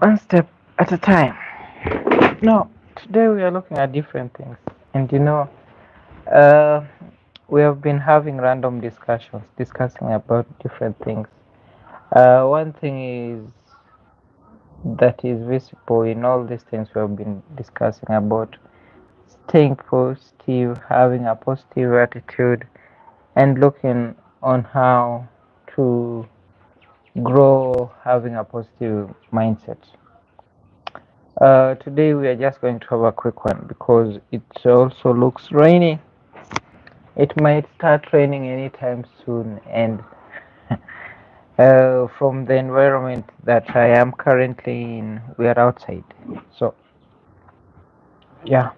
one step at a time. No, today we are looking at different things, and uh, we have been having random discussions, discussing about different things. One thing is that is visible in all these things we have been discussing about staying positive, having a positive attitude, and looking on how to grow having a positive mindset. Today we are just going to have a quick one because it also looks rainy. It might start raining anytime soon, and from the environment that I am currently in, we are outside. So, yeah,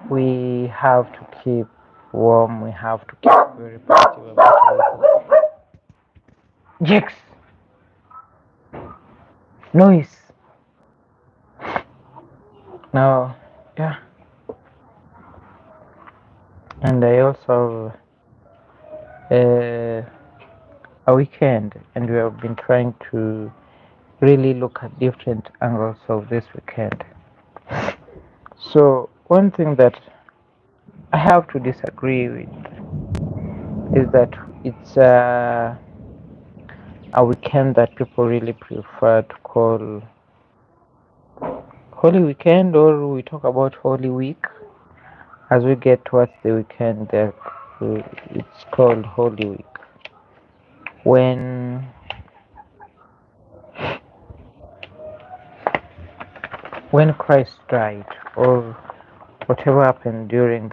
we have to keep warm, we have to keep very positive about everything. Jax, noise. Now, yeah, and I also have a weekend, and we have been trying to really look at different angles of this weekend. So, one thing that I have to disagree with is that it's a weekend that people really prefer to call Holy Weekend, or we talk about Holy Week. As we get towards the weekend, it's called Holy Week. When Christ died, or whatever happened during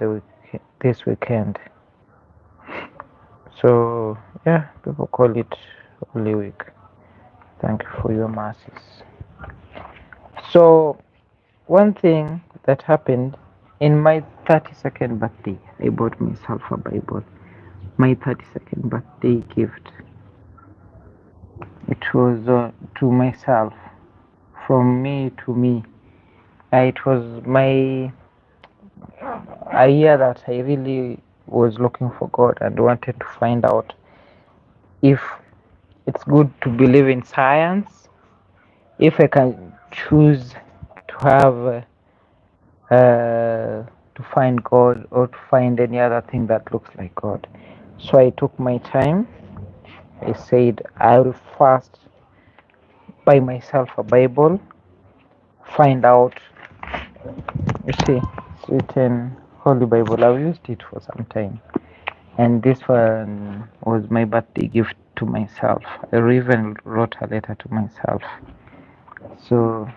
this weekend. So yeah, people call it Holy Week. Thank you for your mercies. So one thing that happened in my 32nd birthday, I bought myself a Bible. My 32nd birthday gift. It was to myself, from me to me. It was a year that I really was looking for God and wanted to find out if it's good to believe in science, if I can choose to have to find God or to find any other thing that looks like God. So I took my time. I said I will first buy myself a Bible, find out. You see, it's written Holy Bible. I've used it for some time, and this one was my birthday gift to myself. I even wrote a letter to myself. So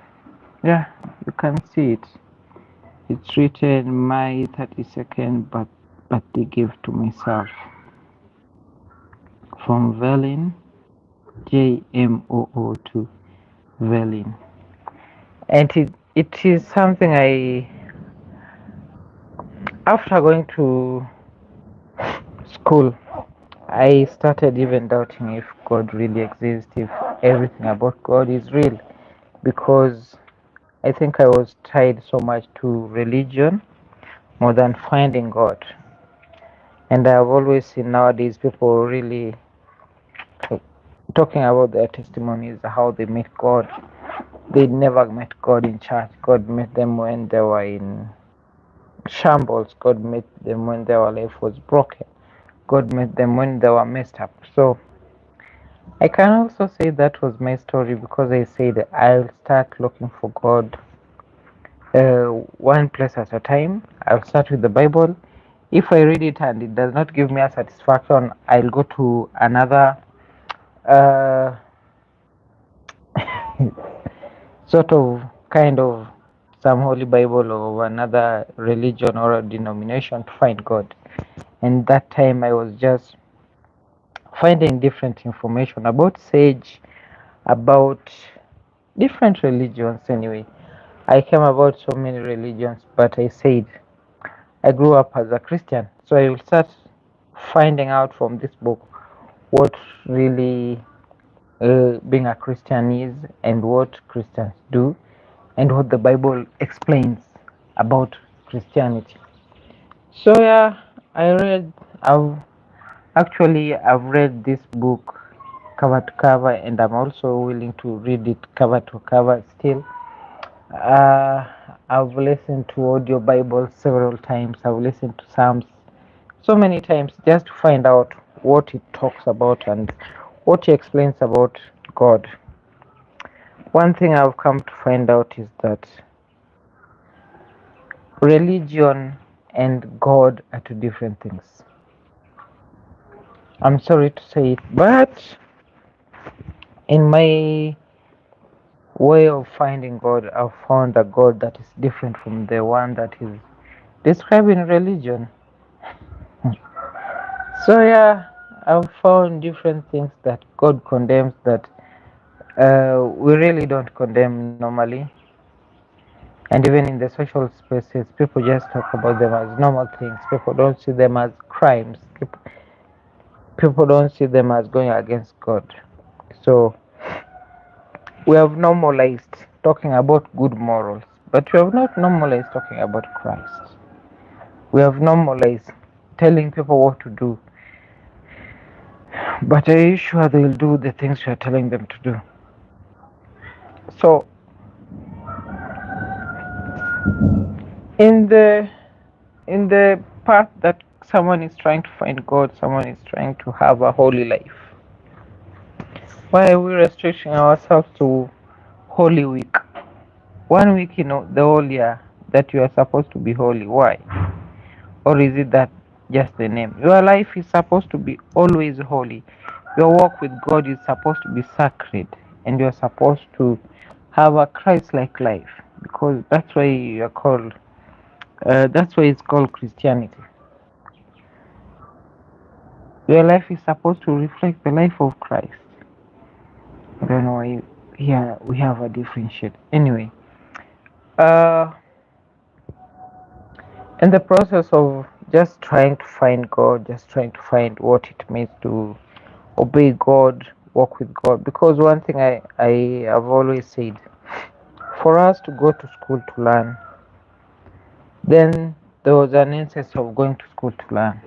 yeah, you can see it. It's written my 32nd birthday gift to myself from Velin, JMOO to Velin. And it is something after going to school, I started even doubting if God really exists, if everything about God is real, because I think I was tied so much to religion more than finding God. And I've always seen nowadays people really talking about their testimonies, how they met God. They never met God in church. God met them when they were in shambles. God met them when their life was broken. God met them when they were messed up. So I can also say that was my story, because I said I'll start looking for God one place at a time. I'll start with the Bible. If I read it and it does not give me a satisfaction, I'll go to another uh, sort of kind of some holy Bible or another religion or a denomination to find God. And that time I was just finding different information about sage, about different religions anyway. I came about so many religions, but I said I grew up as a Christian, so I will start finding out from this book what really being a Christian is, and what Christians do, and what the Bible explains about Christianity. So yeah, I've read this book cover to cover, and I'm also willing to read it cover to cover still. Uh, I've listened to audio Bible several times. I've listened to Psalms so many times just to find out what it talks about and what it explains about God. One thing I've come to find out is that religion and God are two different things. I'm sorry to say it, but in my way of finding God, I've found a God that is different from the one that is described in religion. So yeah, I've found different things that God condemns that we really don't condemn normally. And even in the social spaces, people just talk about them as normal things. People don't see them as crimes. People don't see them as going against God. So we have normalized talking about good morals, but we have not normalized talking about Christ. We have normalized telling people what to do, but are you sure they'll do the things you are telling them to do? So in the path that someone is trying to find God, someone is trying to have a holy life, why are we restricting ourselves to Holy Week? 1 week, the whole year that you are supposed to be holy. Why? Or is it that just the name? Your life is supposed to be always holy. Your walk with God is supposed to be sacred, and you're supposed to have a Christ-like life, because that's why you are called. That's why it's called Christianity. Your life is supposed to reflect the life of Christ. I don't know why here we have a different shit. Anyway, uh, in the process of just trying to find God, just trying to find what it means to obey God, walk with God. Because one thing I have always said, for us to go to school to learn, then there was an essence of going to school to learn.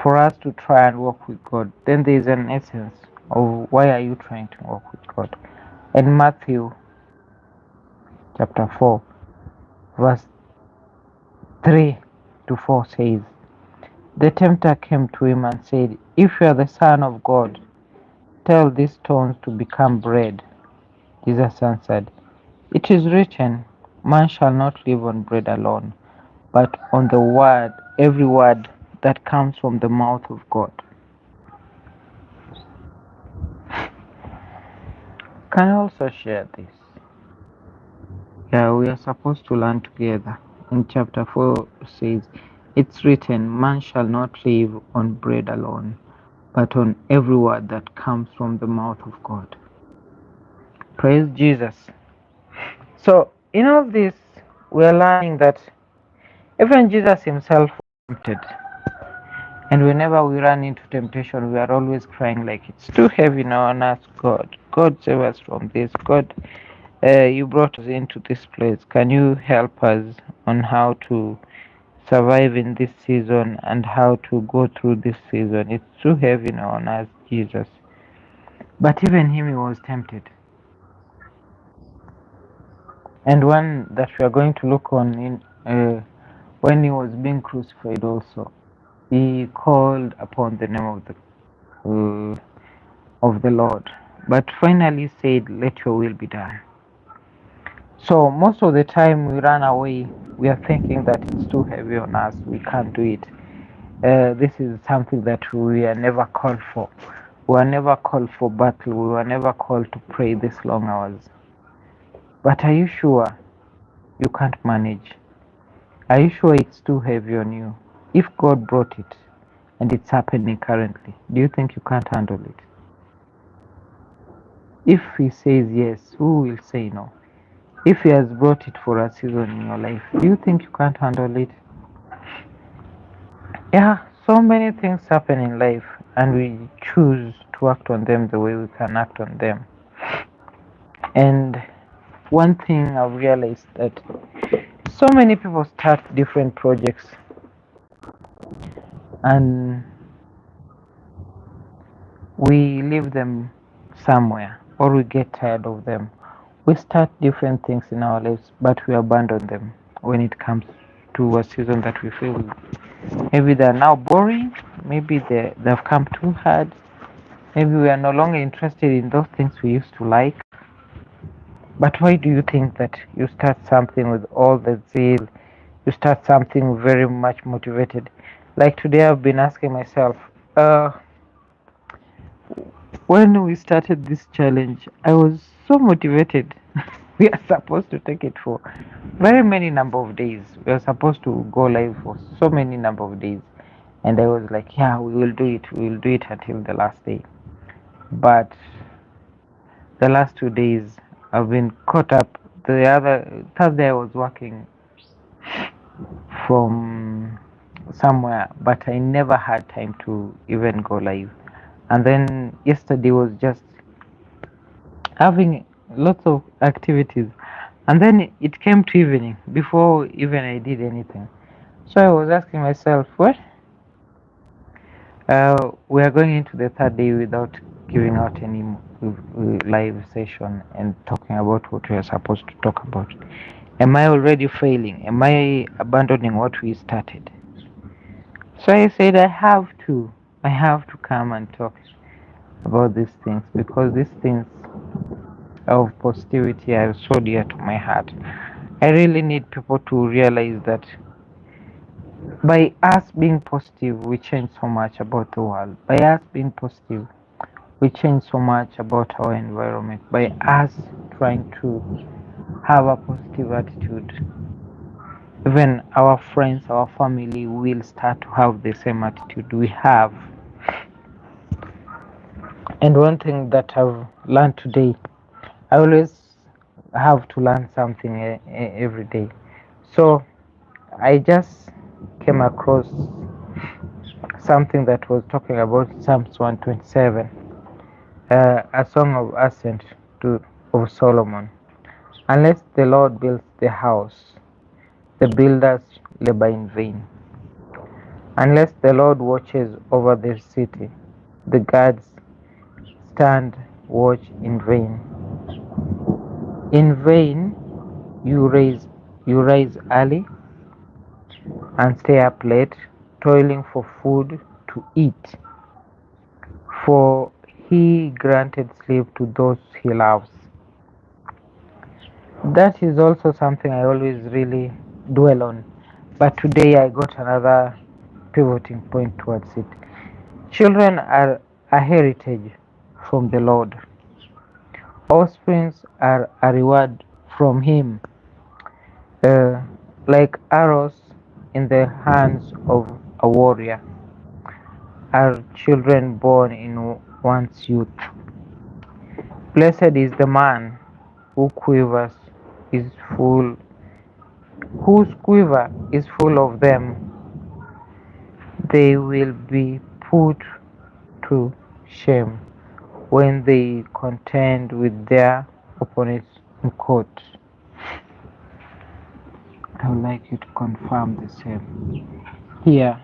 For us to try and walk with God, then there is an essence of why are you trying to walk with God. And Matthew chapter 4, verse 3 to 4 says, the tempter came to him and said, if you are the Son of God, tell these stones to become bread. Jesus answered, it is written, man shall not live on bread alone, but on the word, every word that comes from the mouth of God. Can I also share this? Yeah, we are supposed to learn together. In chapter 4 says, it's written, man shall not live on bread alone, but on every word that comes from the mouth of God. Praise Jesus. So, in all this, we are learning that even Jesus himself was tempted. And whenever we run into temptation, we are always crying like it's too heavy now on us, God. God, save us from this. God, you brought us into this place. Can you help us on how to survive in this season and how to go through this season? It's too heavy now on us, Jesus. But even him, he was tempted. And one that we are going to look on in when he was being crucified also, he called upon the name of the Lord, but finally said, let your will be done. So most of the time we run away, we are thinking that it's too heavy on us, we can't do it. This is something that we are never called for. We were never called for battle, we were never called to pray this long hours. But are you sure you can't manage? Are you sure it's too heavy on you? If God brought it and it's happening currently, do you think you can't handle it? If he says yes, who will say no? If he has brought it for a season in your life, do you think you can't handle it? Yeah, so many things happen in life and we choose to act on them the way we can act on them. And one thing I've realized that so many people start different projects and we leave them somewhere or we get tired of them. We start different things in our lives, but we abandon them when it comes to a season that we feel maybe they're now boring, maybe they've come too hard, maybe we are no longer interested in those things we used to like. But why do you think that you start something with all the zeal? You start something very much motivated. Like today, I've been asking myself, uh, when we started this challenge, I was so motivated. We are supposed to take it for very many number of days. We are supposed to go live for so many number of days. And I was like, yeah, we will do it. We will do it until the last day. But the last 2 days, I've been caught up. The other Thursday, I was working from somewhere, but I never had time to even go live. And then yesterday was just having lots of activities. And then it came to evening before even I did anything. So I was asking myself, what? We are going into the third day without giving out any live session and talking about what we are supposed to talk about. Am I already failing? Am I abandoning what we started? So I said I have to come and talk about these things because these things of positivity are so dear to my heart. I really need people to realize that by us being positive, we change so much about the world. By us being positive, we change so much about our environment. By us trying to have a positive attitude, even our friends, our family will start to have the same attitude we have. And one thing that I've learned today, I always have to learn something every day. So I just came across something that was talking about Psalms 127, a song of ascent of Solomon. Unless the Lord builds the house, the builders labor in vain. Unless the Lord watches over the city, the guards stand watch in vain. In vain you rise early and stay up late, toiling for food to eat, for he granted sleep to those he loves. That is also something I always really dwell on. But today I got another pivoting point towards it. Children are a heritage from the Lord. Offsprings are a reward from Him, uh, like arrows in the hands of a warrior. Are children born in one's youth. Blessed is the man who quivers is full, whose quiver is full of them. They will be put to shame when they contend with their opponents in court. I would like you to confirm the same. Here,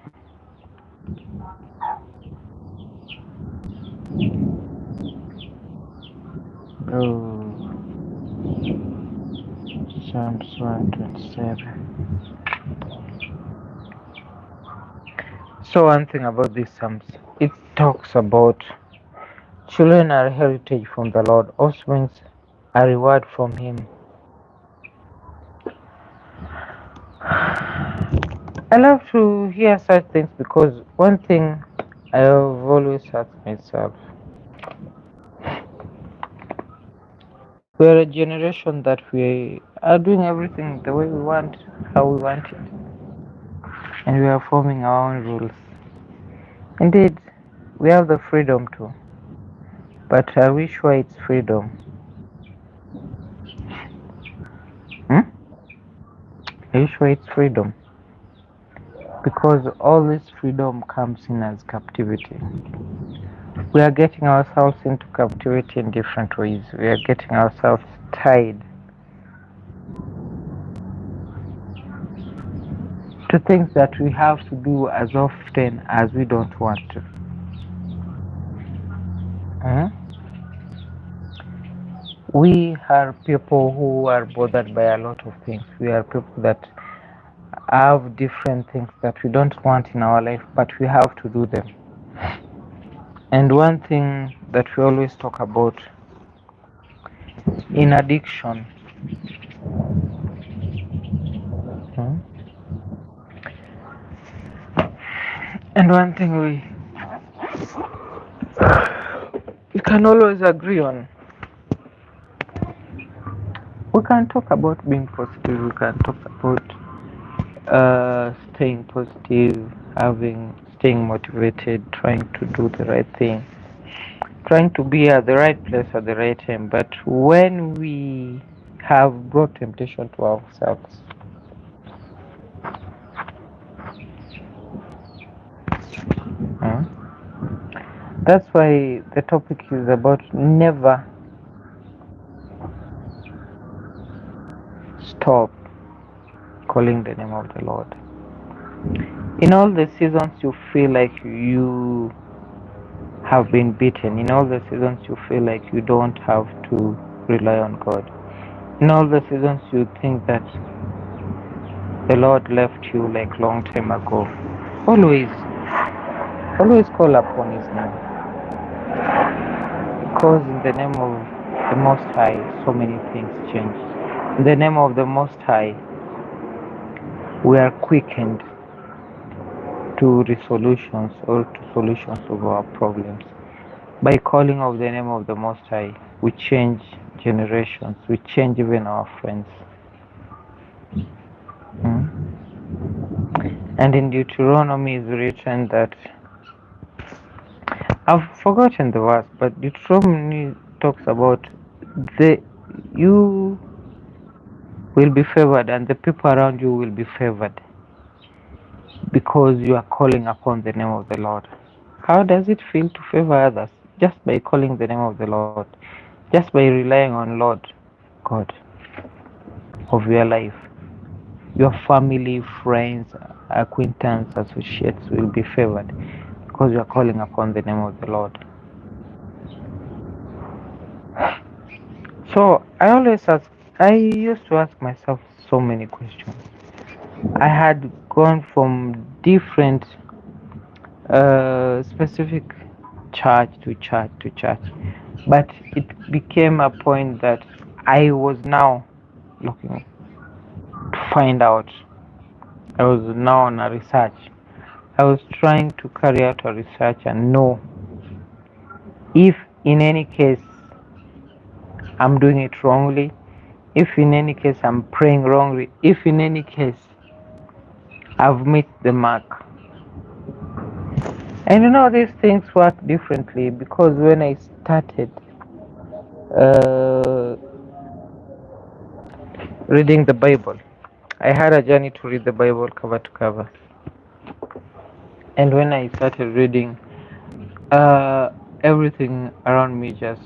oh, Psalms 127. So one thing about these Psalms, it talks about children are heritage from the Lord, offspring a reward from Him. I love to hear such things because one thing I have always asked myself, we are a generation that we are doing everything the way we want, how we want it, and we are forming our own rules. Indeed, we have the freedom to, but are we sure it's freedom? Hmm? Are you sure it's freedom? Because all this freedom comes in as captivity. We are getting ourselves into captivity in different ways. We are getting ourselves tied to things that we have to do as often as we don't want to. Hmm? We are people who are bothered by a lot of things. We are people that have different things that we don't want in our life, but we have to do them. And one thing that we always talk about in addiction, hmm? And one thing we can always agree on. We can talk about being positive. We can talk about staying positive, staying motivated, trying to do the right thing, trying to be at the right place at the right time. But when we have brought temptation to ourselves, hmm, that's why the topic is about never stop calling the name of the Lord. In all the seasons you feel like you have been beaten, in all the seasons you feel like you don't have to rely on God, in all the seasons you think that the Lord left you like long time ago, always, always call upon His name, because in the name of the Most High, so many things change. In the name of the Most High, we are quickened to resolutions or to solutions of our problems. By calling of the name of the Most High, we change generations, we change even our friends. Hmm? And in Deuteronomy is written that, I've forgotten the verse, but Deuteronomy talks about the you will be favored and the people around you will be favored because you are calling upon the name of the Lord. How does it feel to favor others? Just by calling the name of the Lord, just by relying on Lord God of your life. Your family, friends, acquaintance, associates will be favored because you are calling upon the name of the Lord. So I used to ask myself so many questions. I had gone from different specific church to church to church, but it became a point that I was now looking to find out. I was now on a research. I was trying to carry out a research and know if in any case I'm doing it wrongly, if in any case I'm praying wrongly, if in any case I've missed the mark. And these things work differently because when I started uh, reading the Bible, I had a journey to read the Bible cover to cover. And when I started reading, everything around me just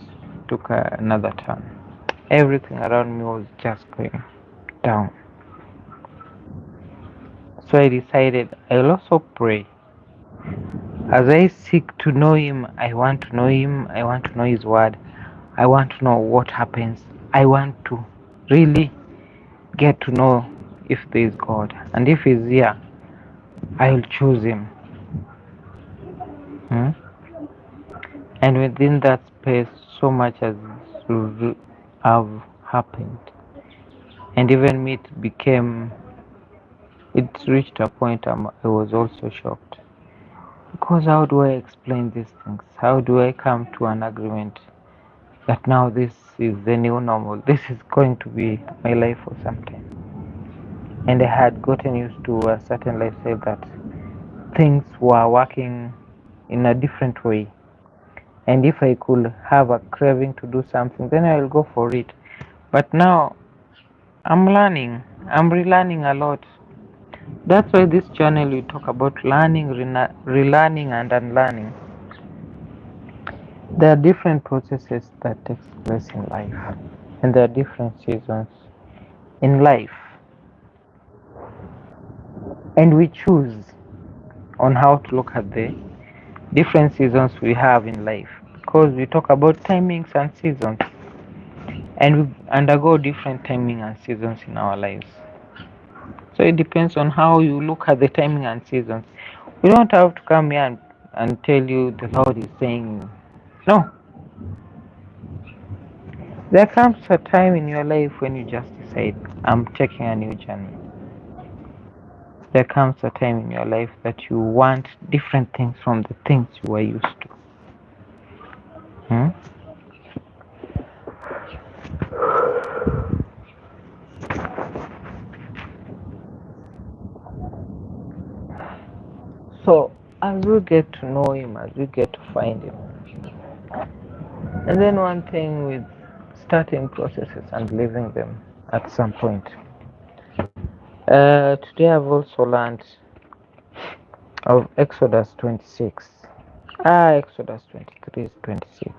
took another turn. Everything around me was just going down. So I decided I'll also pray. As I seek to know Him, I want to know Him, I want to know His Word, I want to know what happens, I want to really get to know if there is God. And if He's here, I will choose Him. Hmm? And within that space, so much has have happened. And even me, it reached a point I was also shocked. Because how do I explain these things? How do I come to an agreement that now this is the new normal? This is going to be my life for some time. And I had gotten used to a certain lifestyle that things were working in a different way. And if I could have a craving to do something, then I will go for it. But now I'm learning. I'm relearning a lot. That's why this channel we talk about learning, relearning, and unlearning. There are different processes that takes place in life, and there are different seasons in life, and we choose on how to look at the different seasons we have in life because we talk about timings and seasons, and we undergo different timing and seasons in our lives. So it depends on how you look at the timing and seasons. We don't have to come here and tell you the Lord is saying no. There comes a time in your life when you just decide, I'm taking a new journey. There comes a time in your life that you want different things from the things you were used to. Hmm? So as we get to know Him, as we get to find Him, and then one thing with starting processes and leaving them at some point. Today I've also learned of Exodus 26. Exodus 23 is 26.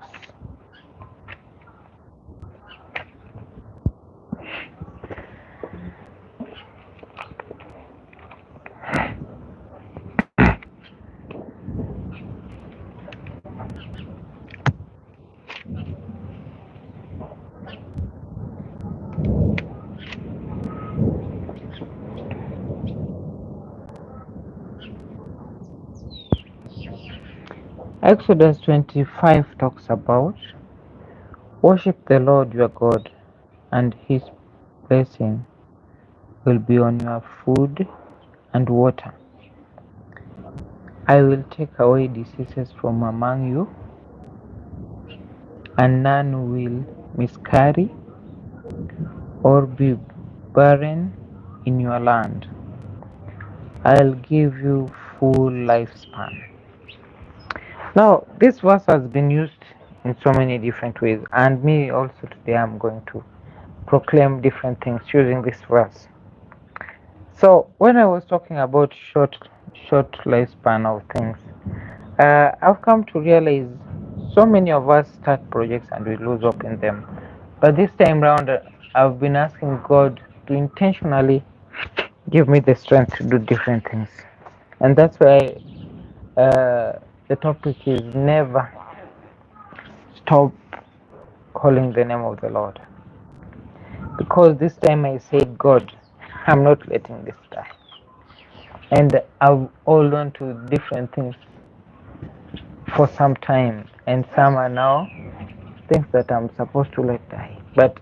Exodus 25 talks about worship the Lord your God, and His blessing will be on your food and water. I will take away diseases from among you, and none will miscarry or be barren in your land. I'll give you full lifespan. Now, this verse has been used in so many different ways, and me also today I'm going to proclaim different things using this verse. So, when I was talking about short lifespan of things, I've come to realize so many of us start projects and we lose hope in them. But this time round, I've been asking God to intentionally give me the strength to do different things, and that's why the topic is never stop calling the name of the Lord. Because this time I said, God, I'm not letting this die. And I've hold on to different things for some time, and some are now things that I'm supposed to let die. But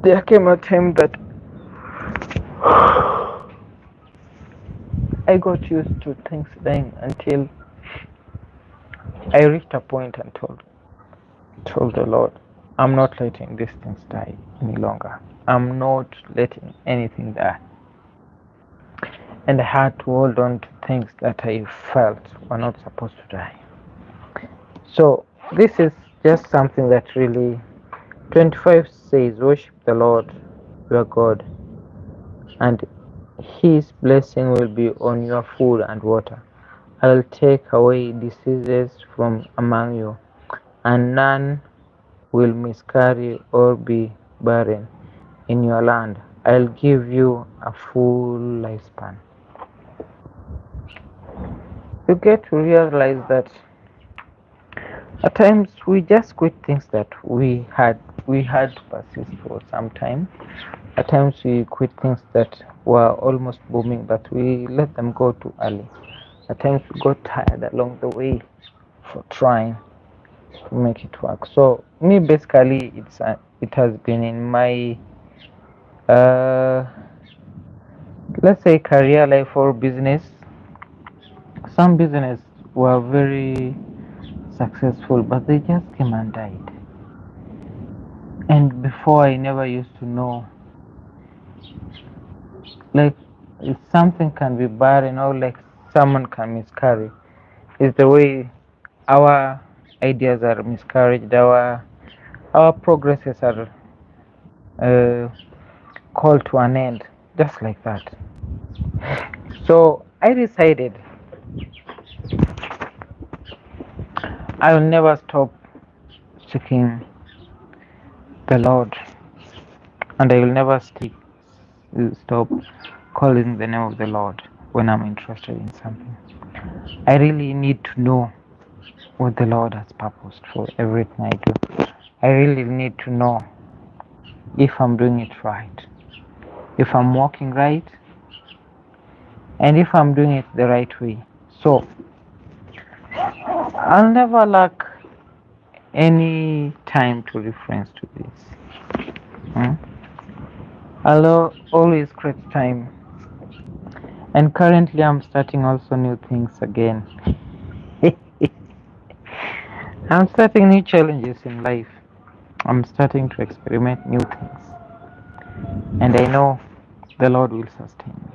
there came a time that I got used to things dying until I reached a point and told the Lord, I'm not letting these things die any longer. I'm not letting anything die. And I had to hold on to things that I felt were not supposed to die. So this is just something that really 25 says, worship the Lord your God, and His blessing will be on your food and water. I'll take away diseases from among you, and none will miscarry or be barren in your land. I'll give you a full lifespan. You get to realize that at times we just quit things that we had to persist for some time. At times we quit things that were almost booming, but we let them go too early. At times we got tired along the way for trying to make it work. So me, basically, it has been in my let's say career life or business. Some business were very successful, but they just came and died. And before, I never used to know, like, if something can be barren or like someone can miscarry, is the way our ideas are miscarried, our progresses are called to an end, just like that. So I decided I will never stop seeking the Lord, and I will never stop calling the name of the Lord when I'm interested in something. I really need to know what the Lord has purposed for everything I do. I really need to know if I'm doing it right, if I'm walking right, and if I'm doing it the right way. So I'll never lack any time to reference to this. Hmm? I'll always create time. And currently, I'm starting also new things again. I'm starting new challenges in life. I'm starting to experiment new things. And I know the Lord will sustain me.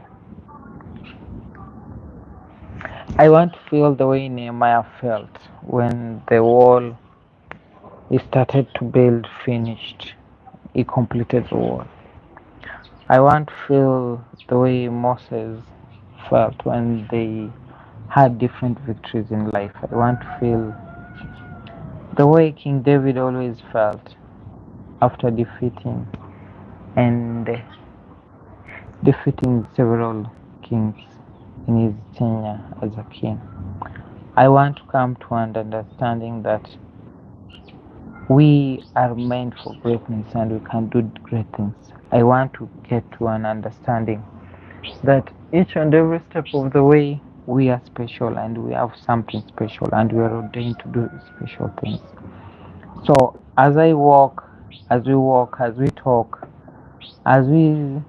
I want to feel the way Nehemiah felt when the wall he started to build finished. He completed the wall. I want to feel the way Moses felt when they had different victories in life. I want to feel the way King David always felt after and defeating several kings in his tenure as a king. I want to come to an understanding that we are meant for greatness and we can do great things. I want to get to an understanding that each and every step of the way we are special and we have something special and we are ordained to do special things. So as we walk, as we talk, as we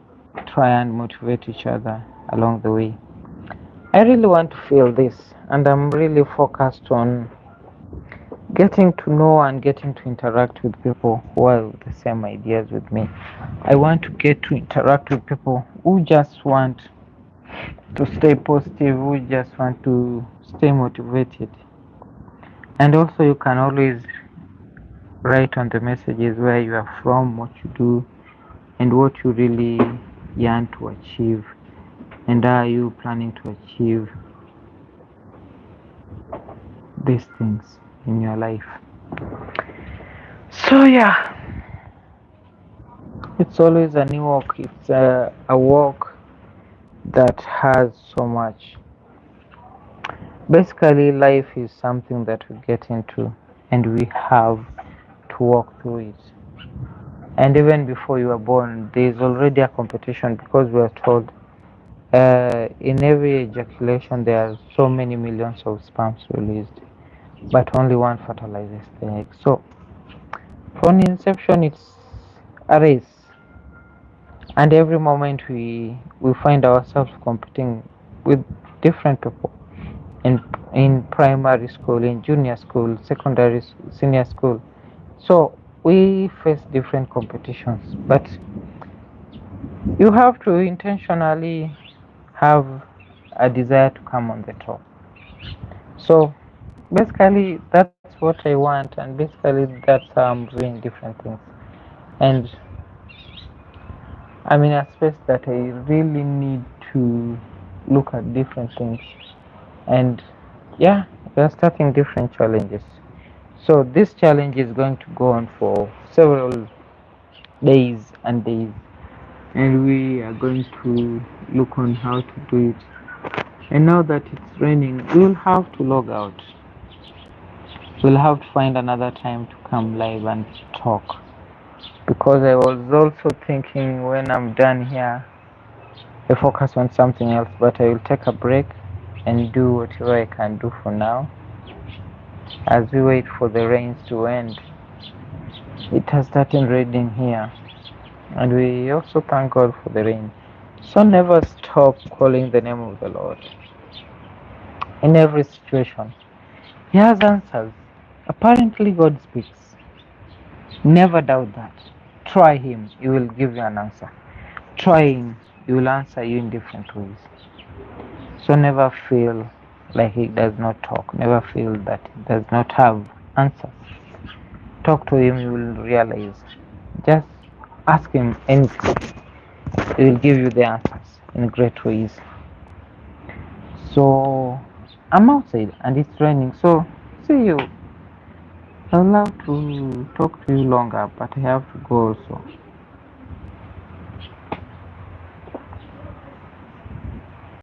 try and motivate each other along the way, I really want to feel this and I'm really focused on getting to know and getting to interact with people who have the same ideas with me. I want to get to interact with people who just want to stay positive, who just want to stay motivated. And also, you can always write on the messages where you are from, what you do, and what you really yearn to achieve, and how are you planning to achieve these things in your life. So, yeah, it's always a new walk. It's a walk that has so much. Basically, life is something that we get into, and we have to walk through it. And even before you are born, there is already a competition because we are told in every ejaculation there are so many millions of sperms released, but only one fertilizes the egg. So from inception, it's a race, and every moment we find ourselves competing with different people in primary school, in junior school, secondary, senior school. So we face different competitions, but you have to intentionally have a desire to come on the top. So basically, that's what I want, and basically, that's how I'm doing different things. And I'm in a space that I really need to look at different things. And yeah, we're starting different challenges. So this challenge is going to go on for several days and days, and we are going to look on how to do it. And now that it's raining, we'll have to log out. We'll have to find another time to come live and talk. Because I was also thinking when I'm done here, I focus on something else, but I will take a break and do whatever I can do for now as we wait for the rains to end. It has started raining here, and we also thank God for the rain. So never stop calling the name of the Lord in every situation. He has answers. Apparently, God speaks. Never doubt that. Try Him, He will give you an answer. Try Him, He will answer you in different ways. So never feel like He does not talk. Never feel that He does not have answers. Talk to Him, you will realize. Just ask Him anything. He will give you the answers in great ways. So I'm outside and it's raining. So see you. I'd love to talk to you longer, but I have to go also.